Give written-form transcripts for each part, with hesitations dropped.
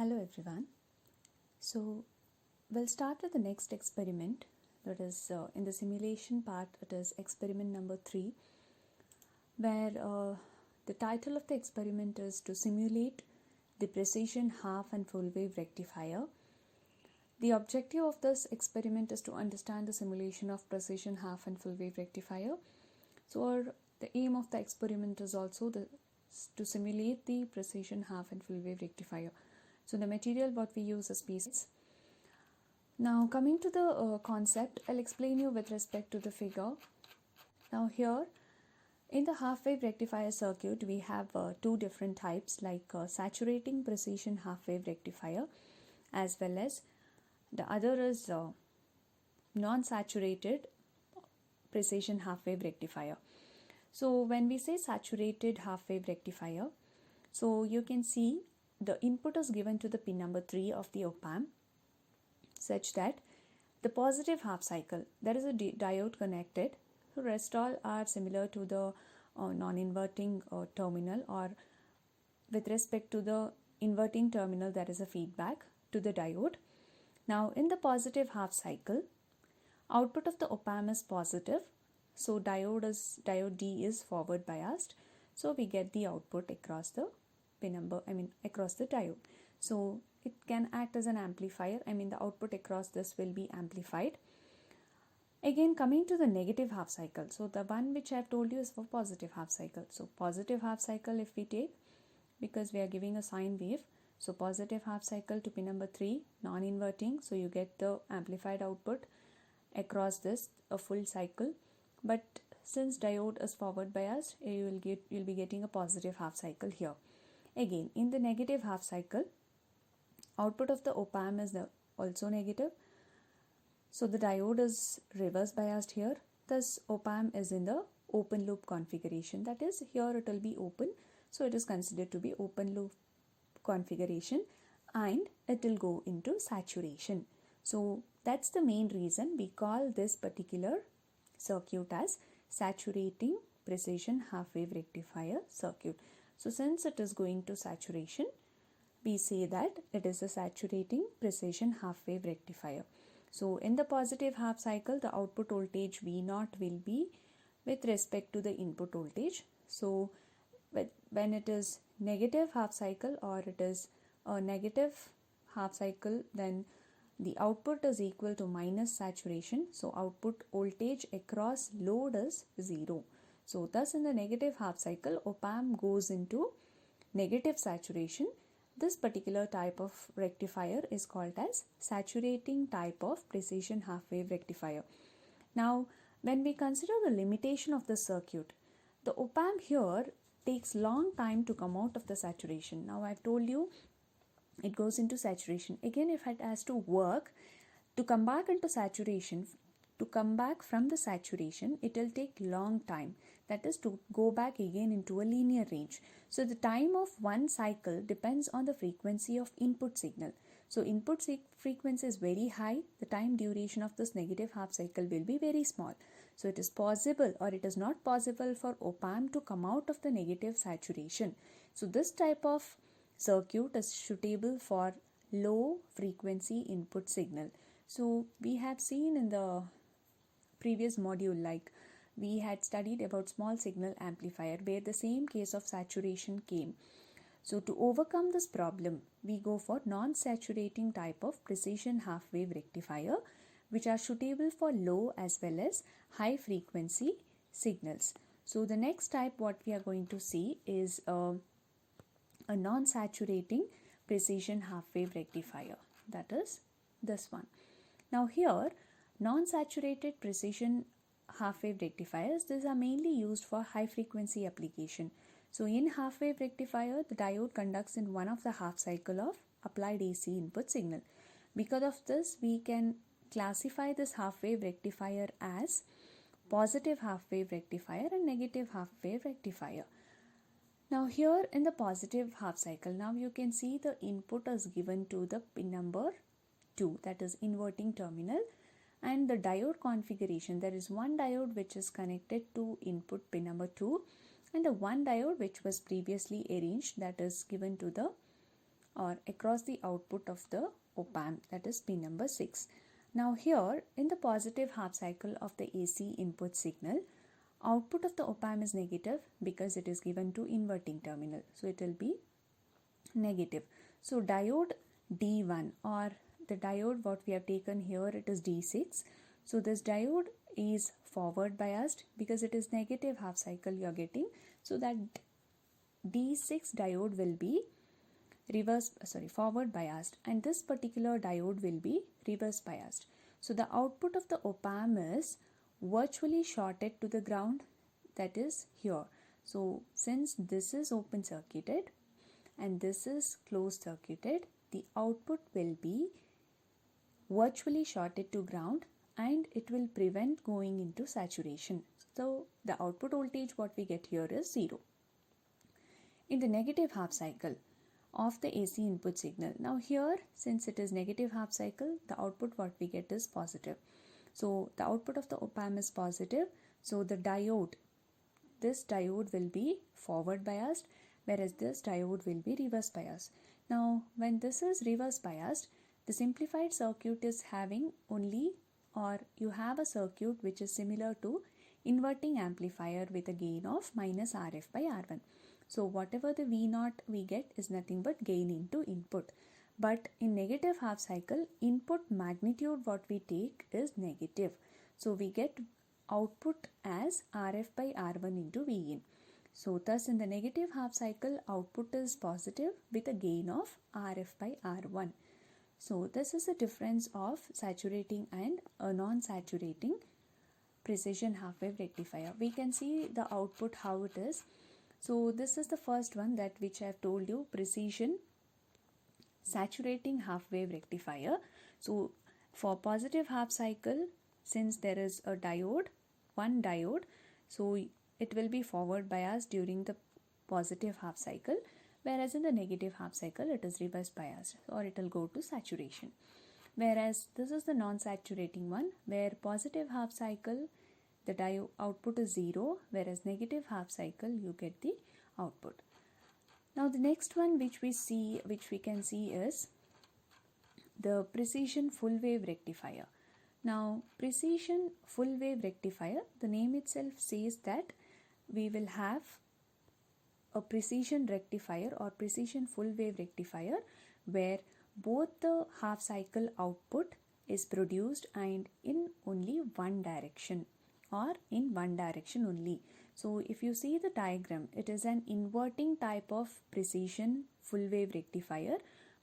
Hello everyone. So we'll start with the next experiment, that is in the simulation part. It is experiment number 3, where the title of the experiment is to simulate the precision half and full wave rectifier. The objective of this experiment is to understand the simulation of precision half and full wave rectifier. So the aim of the experiment is also to simulate the precision half and full wave rectifier. So the material what we use is PCBs. Now coming to the concept, I'll explain you with respect to the figure. Now here in the half wave rectifier circuit, we have two different types, like saturating precision half wave rectifier, as well as the other is non-saturated precision half wave rectifier. So when we say saturated half wave rectifier, so you can see the input is given to the pin number 3 of the op-amp, such that the positive half cycle, there is a diode connected. So rest all are similar to the non-inverting terminal, or with respect to the inverting terminal there is a feedback to the diode. Now in the positive half cycle, output of the op-amp is positive, so diode D is forward biased, so we get the output across the across the diode. So it can act as an amplifier. The output across this will be amplified. Again, coming to the negative half cycle, so the one which I have told you is for positive half cycle. So positive half cycle, if we take, because we are giving a sine wave, so positive half cycle to pin number 3, non-inverting, so you get the amplified output across this a full cycle. But since diode is forward biased, you'll be getting a positive half cycle here. Again, in the negative half cycle, output of the op-amp is also negative, so the diode is reverse biased here. Thus op-amp is in the open loop configuration, that is here it will be open, so it is considered to be open loop configuration, and it will go into saturation. So that's the main reason we call this particular circuit as saturating precision half wave rectifier circuit. So since it is going to saturation, we say that it is a saturating precision half wave rectifier. So in the positive half cycle, the output voltage V0 will be with respect to the input voltage. So when it is negative half cycle, or it is a negative half cycle, then the output is equal to minus saturation. So output voltage across load is 0. So thus in the negative half cycle, op-amp goes into negative saturation. This particular type of rectifier is called as saturating type of precision half wave rectifier. Now when we consider the limitation of the circuit, the op-amp here takes long time to come out of the saturation. Now I've told you it goes into saturation. Again, if it has to work to come back into saturation, to come back from the saturation, it will take long time, that is to go back again into a linear range. So the time of one cycle depends on the frequency of input signal. So input frequency is very high, the time duration of this negative half cycle will be very small. So it is possible, or it is not possible, for op-amp to come out of the negative saturation. So this type of circuit is suitable for low frequency input signal. So we have seen in the previous module, like we had studied about small signal amplifier, where the same case of saturation came. So to overcome this problem, we go for non-saturating type of precision half wave rectifier, which are suitable for low as well as high frequency signals. So the next type what we are going to see is a non-saturating precision half wave rectifier, that is this one. Now here, non-saturated precision half wave rectifiers, these are mainly used for high frequency application. So in half wave rectifier, the diode conducts in one of the half cycle of applied AC input signal. Because of this, we can classify this half wave rectifier as positive half wave rectifier and negative half wave rectifier. Now here in the positive half cycle, now you can see the input is given to the pin number 2, that is inverting terminal, and the diode configuration, there is one diode which is connected to input pin number 2, and the one diode which was previously arranged, that is given to the or across the output of the op-amp, that is pin number 6. Now here in the positive half cycle of the AC input signal, output of the op-amp is negative because it is given to inverting terminal. So it will be negative. So diode D1, or the diode what we have taken here, it is D6. So this diode is forward biased because it is negative half cycle you are getting. So that D6 diode will be forward biased, and this particular diode will be reverse biased. So the output of the op-amp is virtually shorted to the ground, that is here. So since this is open circuited and this is closed circuited, the output will be virtually shorted to ground and it will prevent going into saturation. So the output voltage what we get here is 0. In the negative half cycle of the AC input signal, now here since it is negative half cycle, the output what we get is positive. So the output of the op-amp is positive. So the diode, this diode will be forward biased, whereas this diode will be reverse biased. Now when this is reverse biased, the simplified circuit is having only, or you have a circuit which is similar to inverting amplifier with a gain of minus RF by R1. So whatever the V0 we get is nothing but gain into input. But in negative half cycle, input magnitude what we take is negative. So we get output as RF by R1 into Vin. So thus in the negative half cycle, output is positive with a gain of RF by R1. So this is the difference of saturating and a non-saturating precision half wave rectifier. We can see the output how it is. So this is the first one, that which I have told you, precision saturating half wave rectifier. So for positive half cycle, since there is a diode, one diode, so it will be forward biased during the positive half cycle, whereas in the negative half cycle it is reverse biased, or it will go to saturation. Whereas this is the non-saturating one, where positive half cycle the diode output is 0, whereas negative half cycle you get the output. Now the next one which we can see is the precision full wave rectifier. Now precision full wave rectifier, the name itself says that we will have a precision rectifier or precision full wave rectifier where both the half cycle output is produced and in only one direction, or in one direction only. So if you see the diagram, it is an inverting type of precision full wave rectifier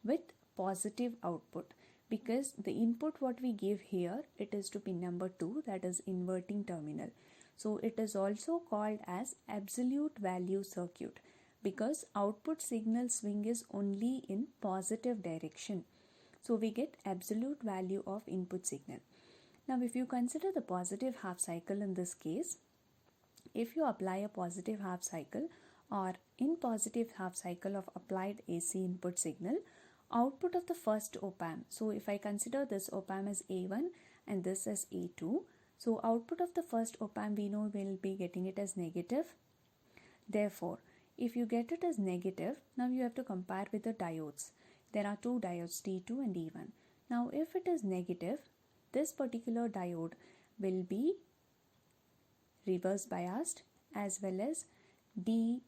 with positive output, because the input what we give here, it is to pin number 2, that is inverting terminal. So it is also called as absolute value circuit, because output signal swing is only in positive direction. So we get absolute value of input signal. Now if you consider the positive half cycle in this case, if you apply a positive half cycle or in positive half cycle of applied AC input signal, output of the first op-amp, so if I consider this op-amp as A1 and this as A2, so output of the first op-amp we know will be getting it as negative. Therefore, if you get it as negative, now you have to compare with the diodes. There are two diodes, D2 and D1. Now if it is negative, this particular diode will be reverse biased, as well as D2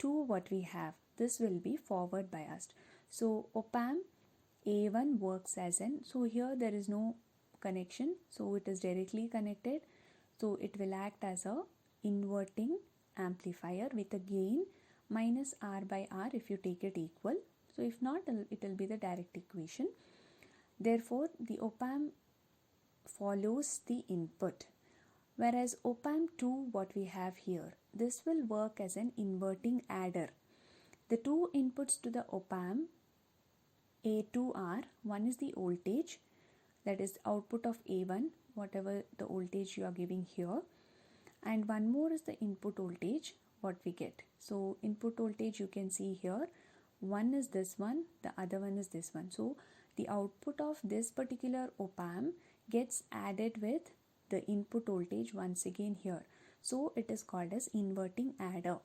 what we have, this will be forward biased. So op-amp A1 works as an, so here there is no connection, so it is directly connected. So it will act as a inverting amplifier with a gain minus R by R if you take it equal. So if not, it will be the direct equation. Therefore, the op-amp follows the input. Whereas op-amp 2 what we have here, this will work as an inverting adder. The two inputs to the op-amp A2 are, one is the voltage, that is output of A1, whatever the voltage you are giving here, and one more is the input voltage what we get. So input voltage you can see here, one is this one, the other one is this one. So the output of this particular op-amp gets added with the input voltage once again here. So it is called as inverting adder.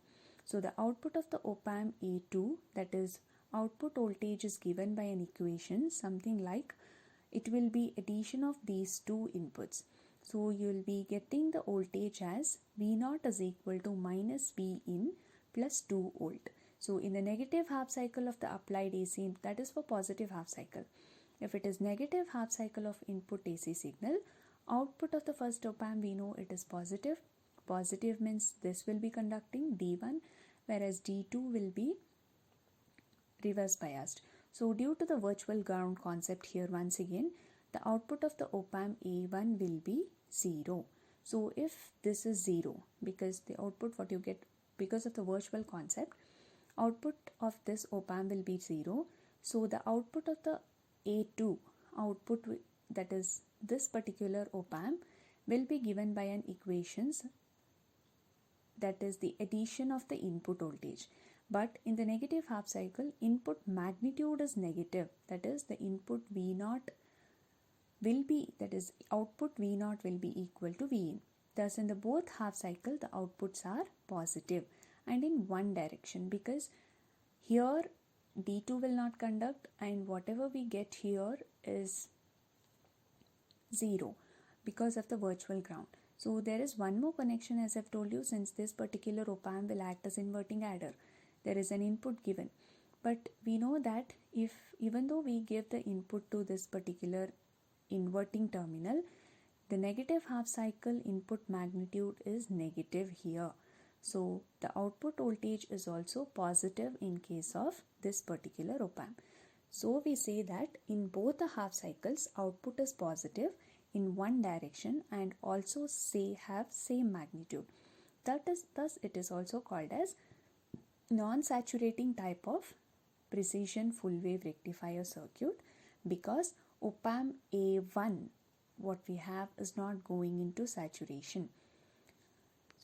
So the output of the op-amp A2, that is output voltage is given by an equation something like it will be addition of these two inputs. So you will be getting the voltage as V0 is equal to minus V in plus 2 volt. So in the negative half cycle of the applied AC, that is for positive half cycle. If it is negative half cycle of input AC signal, output of the first op amp we know it is positive. Positive means this will be conducting D1, whereas D2 will be reverse biased. So due to the virtual ground concept here, once again the output of the op amp A1 will be 0. So if this is 0, because the output what you get because of the virtual concept, output of this op amp will be 0. So the output of the A2 output, that is this particular op amp, will be given by an equations, that is the addition of the input voltage. But in the negative half cycle, input magnitude is negative, that is the input V0 will be, that is output V0 will be equal to V in. Thus in the both half cycle the outputs are positive and in one direction, because here D2 will not conduct and whatever we get here is 0 because of the virtual ground. So there is one more connection, as I've told you, since this particular op amp will act as inverting adder. There is an input given, but we know that if even though we give the input to this particular inverting terminal, the negative half cycle input magnitude is negative here. So the output voltage is also positive in case of this particular op amp. So we say that in both the half cycles output is positive in one direction and also have same magnitude. Thus it is also called as non-saturating type of precision full wave rectifier circuit, because op amp A1 what we have is not going into saturation.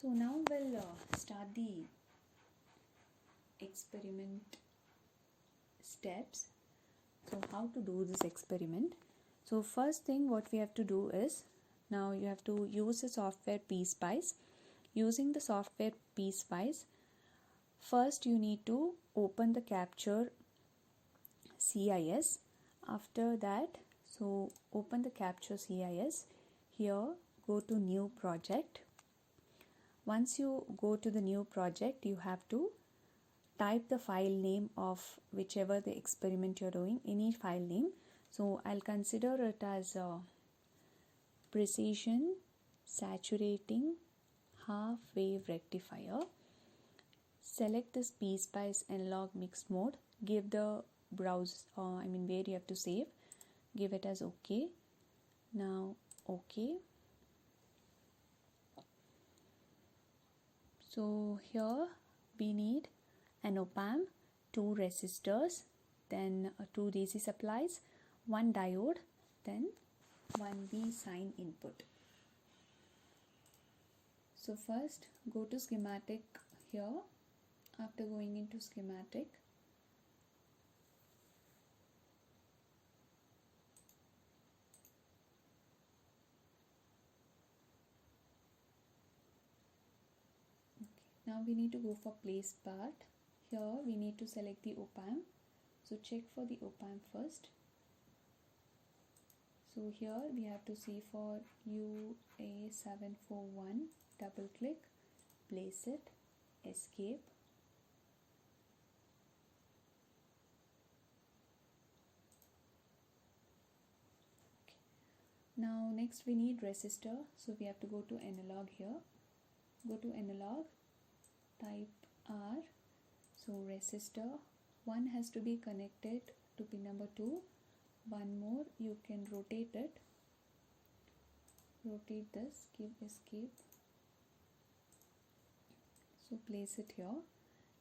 So now we'll start the experiment steps. So how to do this experiment? So first thing what we have to do is, now you have to use the software PSpice. Using the software PSpice, first you need to open the capture CIS. After that, so open the capture CIS. Here go to new project. Once you go to the new project, you have to type the file name of whichever the experiment you're doing, any file name. So I'll consider it as a precision saturating half wave rectifier. Select this PSpice analog mixed mode, give the browse where you have to save, give it as OK. Now OK. So here we need an op amp, 2 resistors, then 2 DC supplies, 1 diode, then 1 V sine input. So first go to schematic here. After going into schematic, now we need to go for place part. Here we need to select the op amp. So check for the op amp first. So here we have to see for UA741, double click, place it, escape. Now next we need resistor, so we have to go to analog here, go to analog, type R, so resistor, one has to be connected to pin number 2, one more, you can rotate it, rotate this, give escape, so place it here.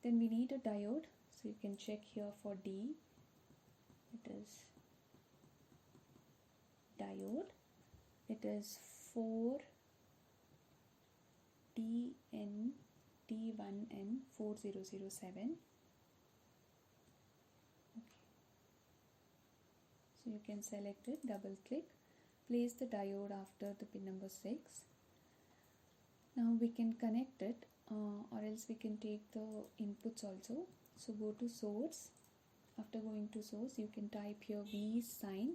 Then we need a diode, so you can check here for D, it is diode. It is 4DNT1N4007. Okay. So you can select it, double click, place the diode after the pin number 6. Now we can connect it or else we can take the inputs also. So go to source, after going to source, you can type here V sine.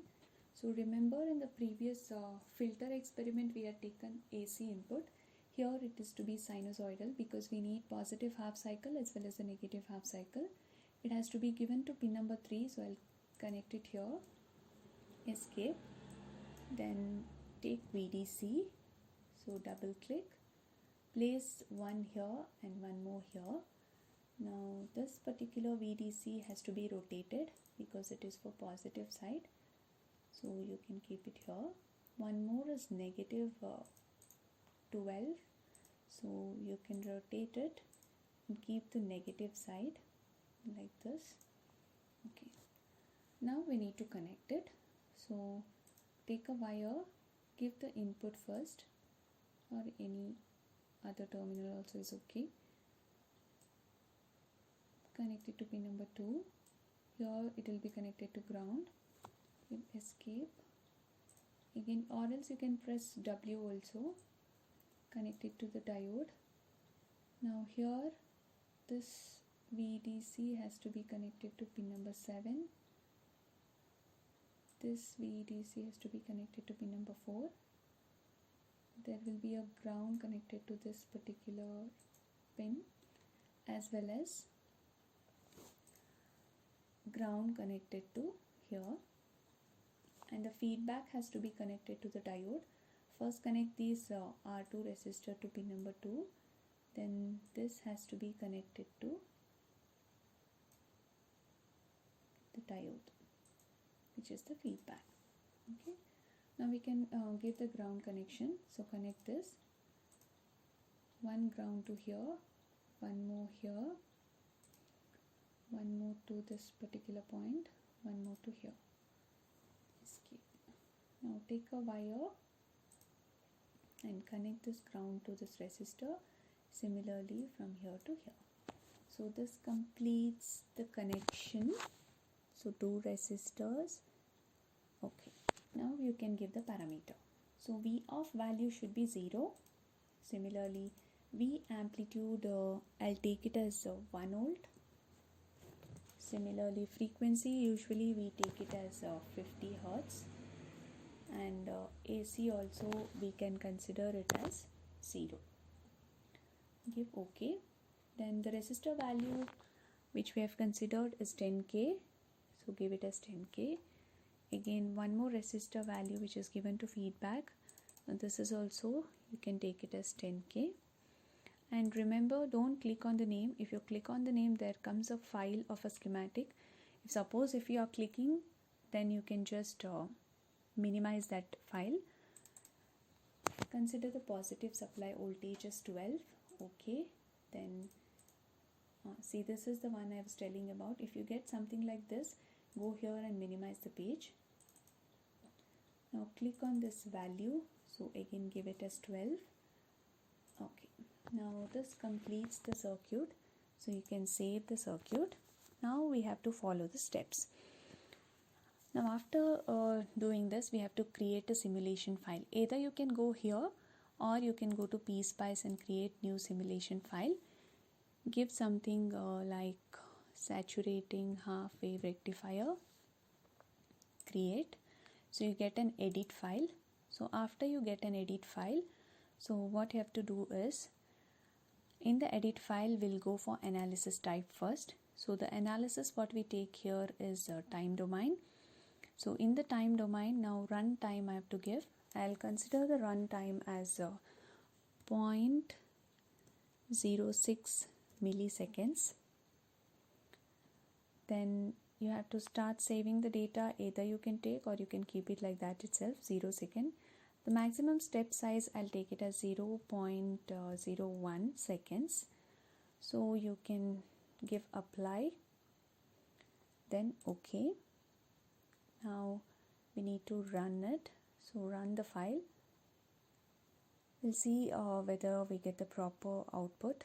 So remember, in the previous filter experiment we had taken AC input. Here it is to be sinusoidal because we need positive half cycle as well as a negative half cycle. It has to be given to pin number 3, so I'll connect it here, escape, then take VDC, so double click, place one here and one more here. Now this particular VDC has to be rotated because it is for positive side, so you can keep it here. One more is negative 12, so you can rotate it and keep the negative side like this. Okay, now we need to connect it. So take a wire, give the input first, or any other terminal also is okay. Connect it to pin number 2. Here it will be connected to ground. We'll escape again, or else you can press W also. Connect it to the diode. Now here this VDC has to be connected to pin number 7. This VDC has to be connected to pin number 4. There will be a ground connected to this particular pin, as well as ground connected to here, and the feedback has to be connected to the diode. First connect these R2 resistor to pin number 2, then this has to be connected to the diode, which is the feedback. Okay, now we can give the ground connection. So connect this, one ground to here, one more here, one more to this particular point, one more to here. Escape. Now take a wire and connect this ground to this resistor, similarly from here to here. So this completes the connection. So 2 resistors. Okay, now you can give the parameter. So V off value should be 0. Similarly, V amplitude, I'll take it as 1 volt. Similarly, frequency, usually we take it as 50 Hertz, and AC also we can consider it as 0. Give OK. Then the resistor value which we have considered is 10K, so give it as 10K. Again, one more resistor value which is given to feedback, and this is also, you can take it as 10K. And remember, don't click on the name. If you click on the name, there comes a file of a schematic. Suppose if you are clicking, then you can just minimize that file. Consider the positive supply voltage as 12. Okay, then see, this is the one I was telling about. If you get something like this, go here and minimize the page. Now click on this value, so again give it as 12. Okay, now this completes the circuit, so you can save the circuit. Now we have to follow the steps. Now after doing this, we have to create a simulation file. Either you can go here or you can go to PSpice and create new simulation file. Give something like saturating half wave rectifier, create. So you get an edit file. So after you get an edit file, so what you have to do is, in the edit file we'll go for analysis type first. So the analysis what we take here is time domain. So in the time domain, now run time I have to give. I'll consider the run time as 0.06 milliseconds. Then you have to start saving the data. Either you can take or you can keep it like that itself, 0 second. The maximum step size, I'll take it as 0.01 seconds. So you can give apply, then OK. Now we need to run it. So run the file. We'll see whether we get the proper output.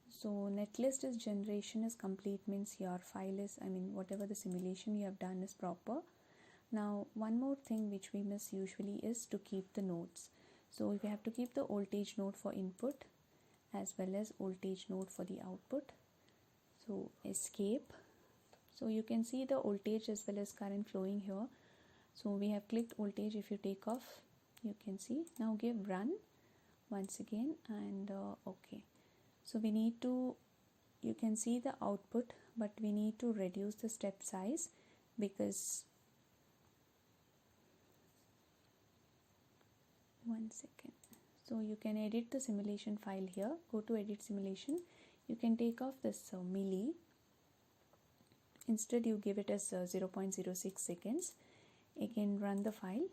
So netlist is generation is complete, means your file is, whatever the simulation you have done is proper. Now one more thing which we miss usually is to keep the nodes. So we have to keep the voltage node for input as well as voltage node for the output. So escape. So you can see the voltage as well as current flowing here. So we have clicked voltage. If you take off, you can see. Now give run once again and okay. So we need to, you can see the output, but we need to reduce the step size because, one second. So you can edit the simulation file here. Go to edit simulation. You can take off this milli. Instead you give it as 0.06 seconds. Again run the file.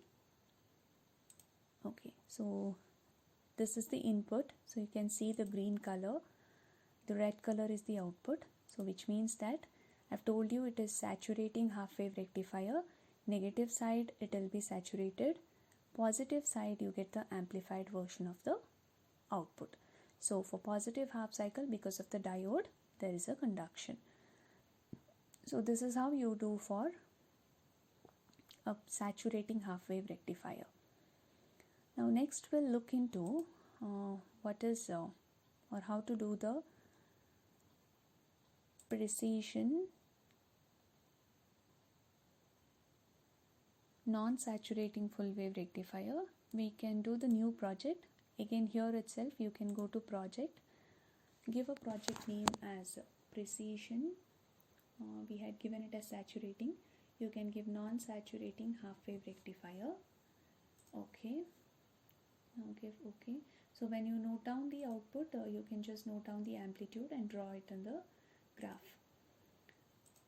Okay, so this is the input. So you can see the green color. The red color is the output. So which means that I've told you it is saturating half wave rectifier. Negative side it will be saturated. Positive side you get the amplified version of the output. So for positive half cycle, because of the diode, there is a conduction. So this is how you do for a saturating half wave rectifier. Now next we'll look into what is or how to do the precision non-saturating full wave rectifier. We can do the new project. Again here itself you can go to project, give a project name as precision. We had given it as saturating. You can give non-saturating half wave rectifier. Okay, now give okay. So when you note down the output, you can just note down the amplitude and draw it in the graph.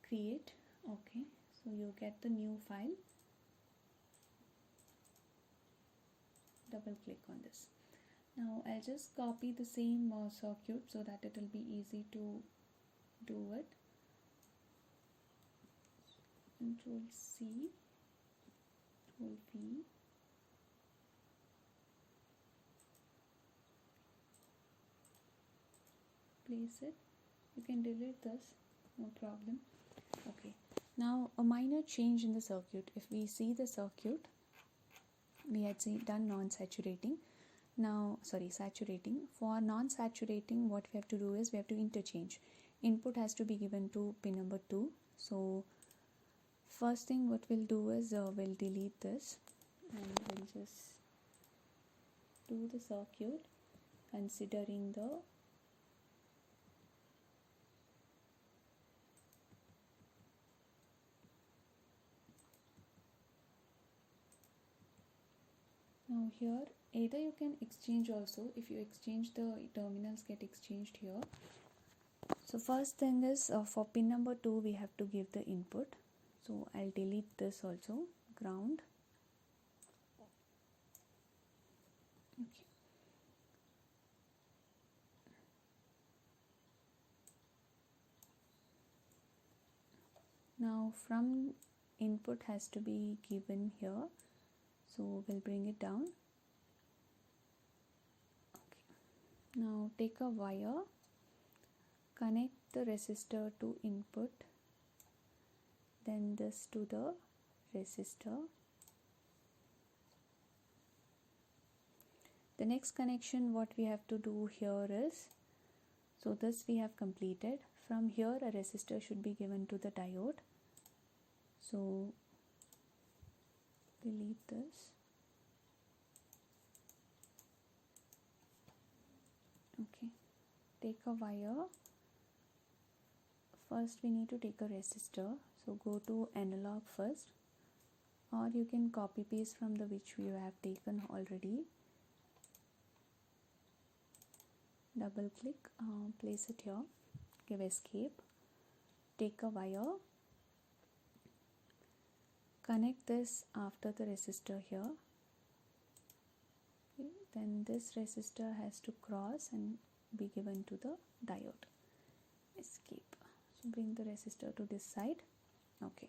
Create. Okay, so you get the new file. Double click on this. Now I'll just copy the same circuit so that it will be easy to do it. Control C, Control V, place it. You can delete this, no problem. Okay, now a minor change in the circuit. If we see the circuit, we had done non-saturating. Now saturating. For non-saturating, what we have to do is we have to interchange. Input has to be given to pin number 2. So first thing what we'll do is we'll delete this and we'll just do the circuit considering the now here either you can exchange also. If you exchange, the terminals get exchanged here. So first thing is for pin number 2 we have to give the input. So I'll delete this also, ground. Okay. Now from input has to be given here. So we'll bring it down. Okay. Now take a wire, connect the resistor to input, then this to the resistor. The next connection what we have to do here is, so this we have completed. From here a resistor should be given to the diode. So delete this. Okay, take a wire. First we need to take a resistor. So go to analog first, or you can copy paste from the which we have taken already. Double click, place it here, give escape, take a wire, connect this after the resistor here. Okay, then this resistor has to cross and be given to the diode. Escape. So bring the resistor to this side. Okay.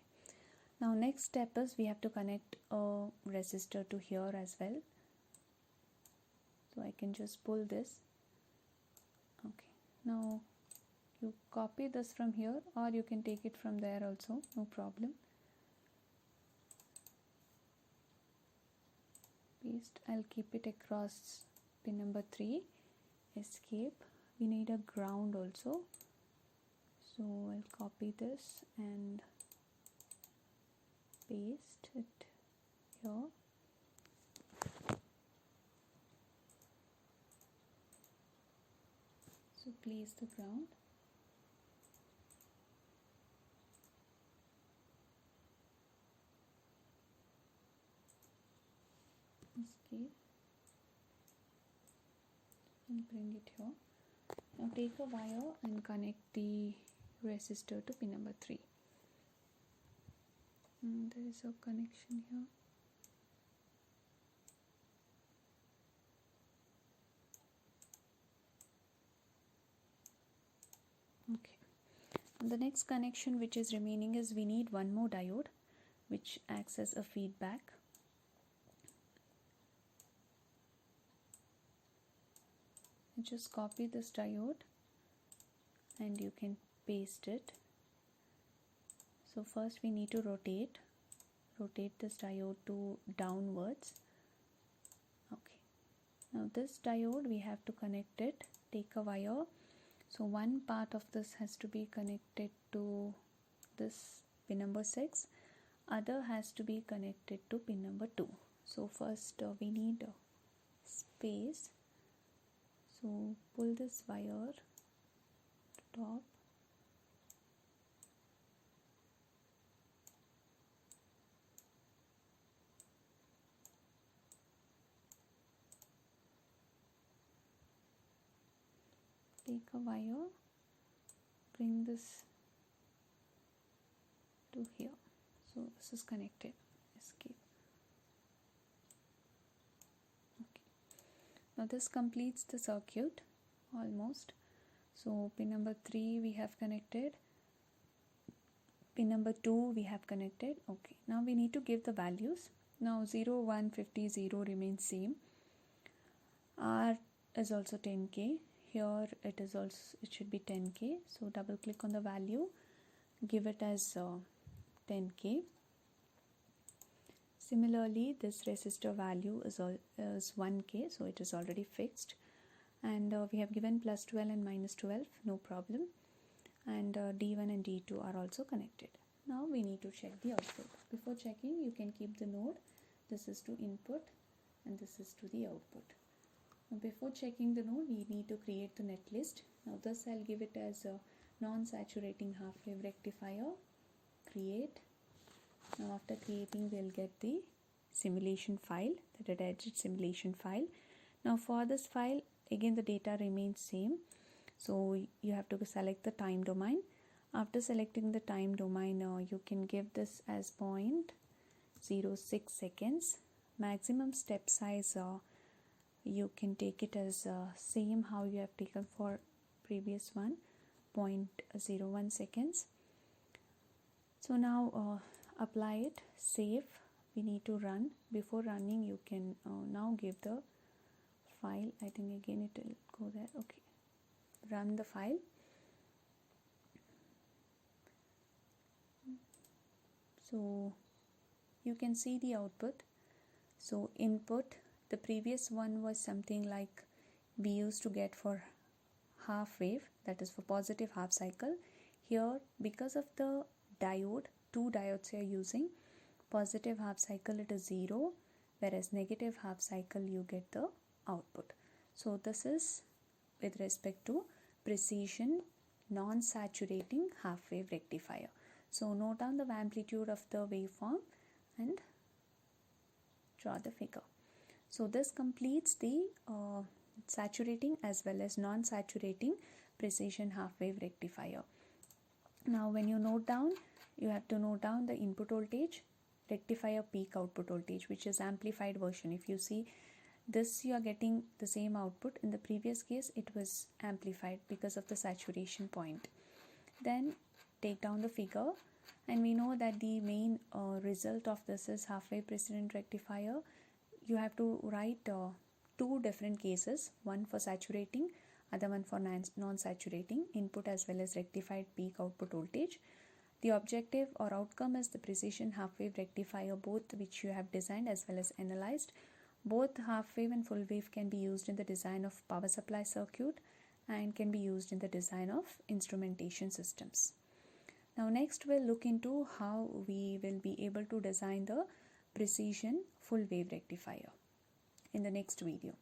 Now next step is we have to connect a resistor to here as well. So I can just pull this. Okay. Now you copy this from here, or you can take it from there also, no problem. Paste. I'll keep it across pin number 3. Escape. we need a ground also. So I'll copy this and paste it here. So place the ground. Escape and bring it here. Now take a wire and connect the resistor to pin number 3. And there is a connection here. Okay. And the next connection which is remaining is we need one more diode which acts as a feedback. And just copy this diode and you can paste it. So first we need to rotate this diode to downwards. Okay. Now this diode we have to connect it. Take a wire. So one part of this has to be connected to this pin number 6. Other has to be connected to pin number 2. So first we need space. So pull this wire to top. Take a wire, bring this to here. So this is connected. Escape. Okay. Now this completes the circuit almost. So pin number 3 we have connected. Pin number 2 we have connected. Okay. Now we need to give the values. Now 0, 1, 50, 0 remains same. R is also 10K. Here it should be 10K. So double click on the value, give it as 10K. Similarly, this resistor value is 1K, so it is already fixed. And we have given plus 12 and minus 12, no problem. And D1 and D2 are also connected. Now we need to check the output. Before checking, you can keep the node. This is to input and this is to the output. Before checking the node, we need to create the netlist. Now this I'll give it as a non-saturating half-wave rectifier. Create. Now after creating, we'll get the simulation file, the data simulation file. Now for this file, again the data remains same. So you have to select the time domain. After selecting the time domain, you can give this as 0.06 seconds. Maximum step size you can take it as same how you have taken for previous one, 0.01 seconds. So now apply it, save. We need to run. Before running, you can now give the file. I think again it will go there. Okay, run the file. So you can see the output. So input, the previous one was something like we used to get for half wave, that is for positive half cycle. Here, because of the diode, 2 diodes you are using, positive half cycle it is 0, whereas negative half cycle you get the output. So this is with respect to precision non-saturating half wave rectifier. So note down the amplitude of the waveform and draw the figure. So this completes the saturating as well as non-saturating precision half wave rectifier. Now when you note down, you have to note down the input voltage, rectifier peak output voltage, which is amplified version. If you see this, you are getting the same output. In the previous case it was amplified because of the saturation point. Then take down the figure, and we know that the main result of this is half wave precedent rectifier. You have to write 2 different cases, one for saturating, other one for non-saturating input as well as rectified peak output voltage. The objective or outcome is the precision half wave rectifier, both which you have designed as well as analyzed. Both half wave and full wave can be used in the design of power supply circuit, and can be used in the design of instrumentation systems. Now next we'll look into how we will be able to design the precision full wave rectifier in the next video.